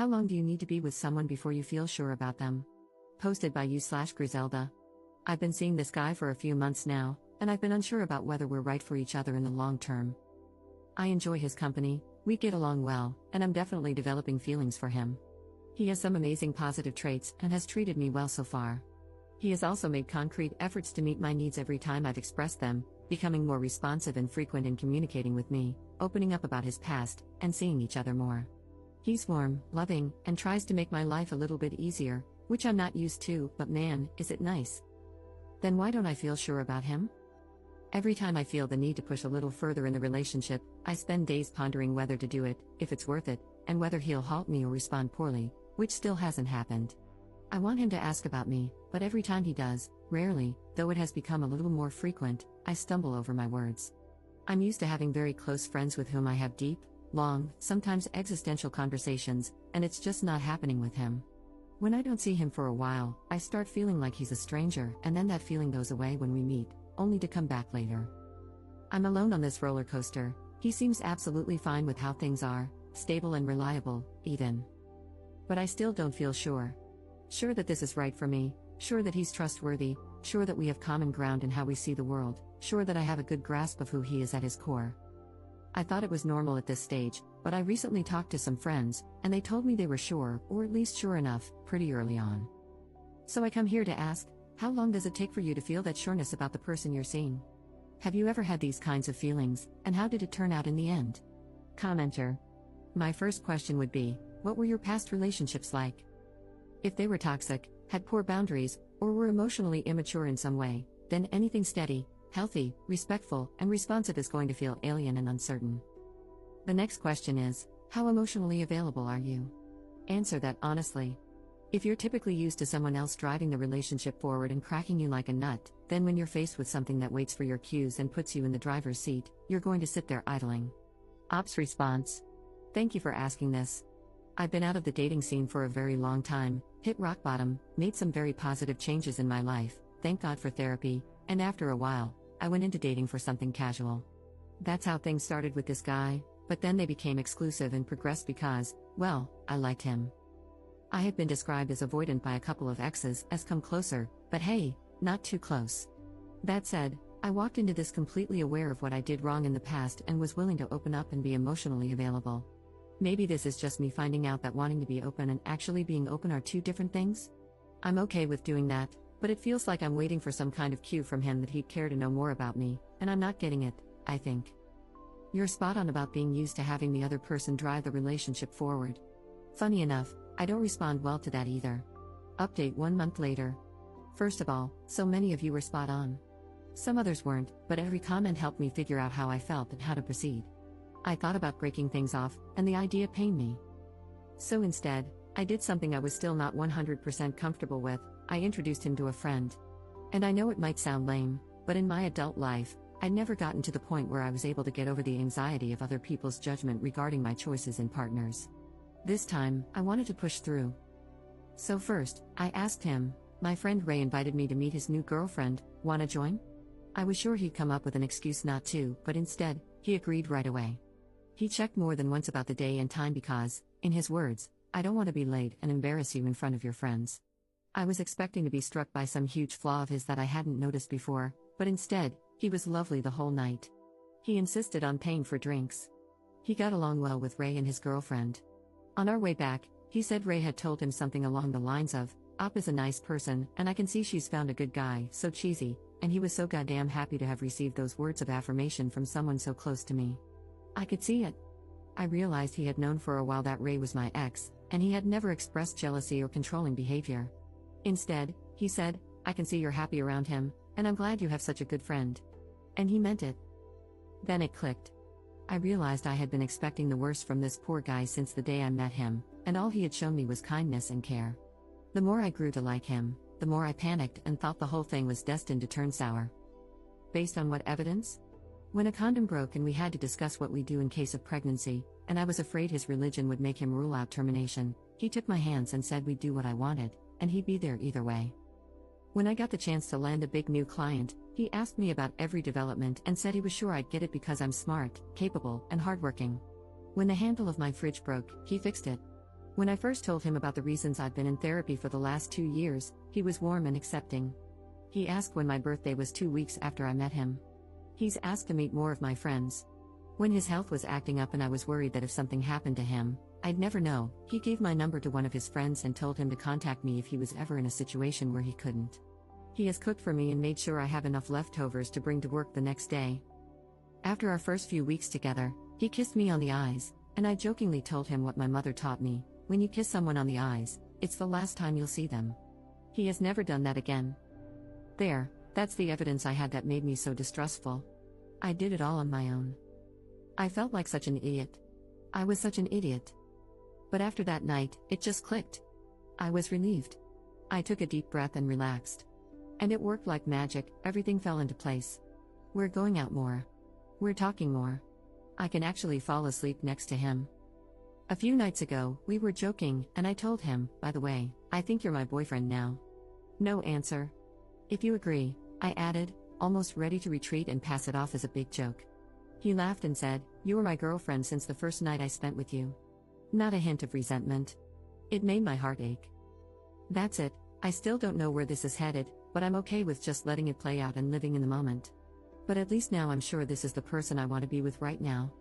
How long do you need to be with someone before you feel sure about them? Posted by you/Griselda. I've been seeing this guy for a few months now, and I've been unsure about whether we're right for each other in the long term. I enjoy his company, we get along well, and I'm definitely developing feelings for him. He has some amazing positive traits and has treated me well so far. He has also made concrete efforts to meet my needs every time I've expressed them, becoming more responsive and frequent in communicating with me, opening up about his past, and seeing each other more. He's warm, loving, and tries to make my life a little bit easier, which I'm not used to, but man, is it nice. Then why don't I feel sure about him? Every time I feel the need to push a little further in the relationship, I spend days pondering whether to do it, if it's worth it, and whether he'll halt me or respond poorly, which still hasn't happened. I want him to ask about me, but every time he does, rarely, though it has become a little more frequent, I stumble over my words. I'm used to having very close friends with whom I have deep, long, sometimes existential conversations, and it's just not happening with him. When I don't see him for a while, I start feeling like he's a stranger, and then that feeling goes away when we meet, only to come back later. I'm alone on this roller coaster. He seems absolutely fine with how things are, stable and reliable, even. But I still don't feel sure. Sure that this is right for me, sure that he's trustworthy, sure that we have common ground in how we see the world, sure that I have a good grasp of who he is at his core. I thought it was normal at this stage, but I recently talked to some friends, and they told me they were sure, or at least sure enough, pretty early on. So I come here to ask, how long does it take for you to feel that sureness about the person you're seeing? Have you ever had these kinds of feelings, and how did it turn out in the end? Commenter. My first question would be, what were your past relationships like? If they were toxic, had poor boundaries, or were emotionally immature in some way, then anything steady, healthy, respectful, and responsive is going to feel alien and uncertain. The next question is, how emotionally available are you? Answer that honestly. If you're typically used to someone else driving the relationship forward and cracking you like a nut, then when you're faced with something that waits for your cues and puts you in the driver's seat, you're going to sit there idling. Ops response. Thank you for asking this. I've been out of the dating scene for a very long time, hit rock bottom, made some very positive changes in my life, thank God for therapy, and after a while, I went into dating for something casual. That's how things started with this guy, but then they became exclusive and progressed because, well, I liked him. I had been described as avoidant by a couple of exes as come closer, but hey, not too close. That said, I walked into this completely aware of what I did wrong in the past and was willing to open up and be emotionally available. Maybe this is just me finding out that wanting to be open and actually being open are two different things? I'm okay with doing that, but it feels like I'm waiting for some kind of cue from him that he'd care to know more about me, and I'm not getting it, I think. You're spot on about being used to having the other person drive the relationship forward. Funny enough, I don't respond well to that either. Update 1 month later. First of all, so many of you were spot on. Some others weren't, but every comment helped me figure out how I felt and how to proceed. I thought about breaking things off, and the idea pained me. So instead, I did something I was still not 100% comfortable with. I introduced him to a friend. And I know it might sound lame, but in my adult life, I'd never gotten to the point where I was able to get over the anxiety of other people's judgment regarding my choices in partners. This time, I wanted to push through. So first, I asked him, my friend Ray invited me to meet his new girlfriend, wanna join? I was sure he'd come up with an excuse not to, but instead, he agreed right away. He checked more than once about the day and time because, in his words, I don't want to be late and embarrass you in front of your friends. I was expecting to be struck by some huge flaw of his that I hadn't noticed before, but instead, he was lovely the whole night. He insisted on paying for drinks. He got along well with Ray and his girlfriend. On our way back, he said Ray had told him something along the lines of, Op is a nice person, and I can see she's found a good guy, so cheesy, and he was so goddamn happy to have received those words of affirmation from someone so close to me. I could see it. I realized he had known for a while that Ray was my ex, and he had never expressed jealousy or controlling behavior. Instead, he said, I can see you're happy around him, and I'm glad you have such a good friend. And he meant it. Then it clicked. I realized I had been expecting the worst from this poor guy since the day I met him, and all he had shown me was kindness and care. The more I grew to like him, the more I panicked and thought the whole thing was destined to turn sour. Based on what evidence? When a condom broke and we had to discuss what we do in case of pregnancy, and I was afraid his religion would make him rule out termination, he took my hands and said we'd do what I wanted, and he'd be there either way. When I got the chance to land a big new client, he asked me about every development and said he was sure I'd get it because I'm smart, capable, and hardworking. When the handle of my fridge broke, he fixed it. When I first told him about the reasons I've been in therapy for the last 2 years, he was warm and accepting. He asked when my birthday was 2 weeks after I met him. He's asked to meet more of my friends. When his health was acting up and I was worried that if something happened to him, I'd never know, he gave my number to one of his friends and told him to contact me if he was ever in a situation where he couldn't. He has cooked for me and made sure I have enough leftovers to bring to work the next day. After our first few weeks together, he kissed me on the eyes, and I jokingly told him what my mother taught me: when you kiss someone on the eyes, it's the last time you'll see them. He has never done that again. That's the evidence I had that made me so distrustful. I did it all on my own. I felt like such an idiot. I was such an idiot. But after that night, it just clicked. I was relieved. I took a deep breath and relaxed. And it worked like magic, everything fell into place. We're going out more. We're talking more. I can actually fall asleep next to him. A few nights ago, we were joking, and I told him, by the way, I think you're my boyfriend now. No answer. If you agree, I added, almost ready to retreat and pass it off as a big joke. He laughed and said, you were my girlfriend since the first night I spent with you. Not a hint of resentment. It made my heart ache. That's it, I still don't know where this is headed, but I'm okay with just letting it play out and living in the moment. But at least now I'm sure this is the person I want to be with right now.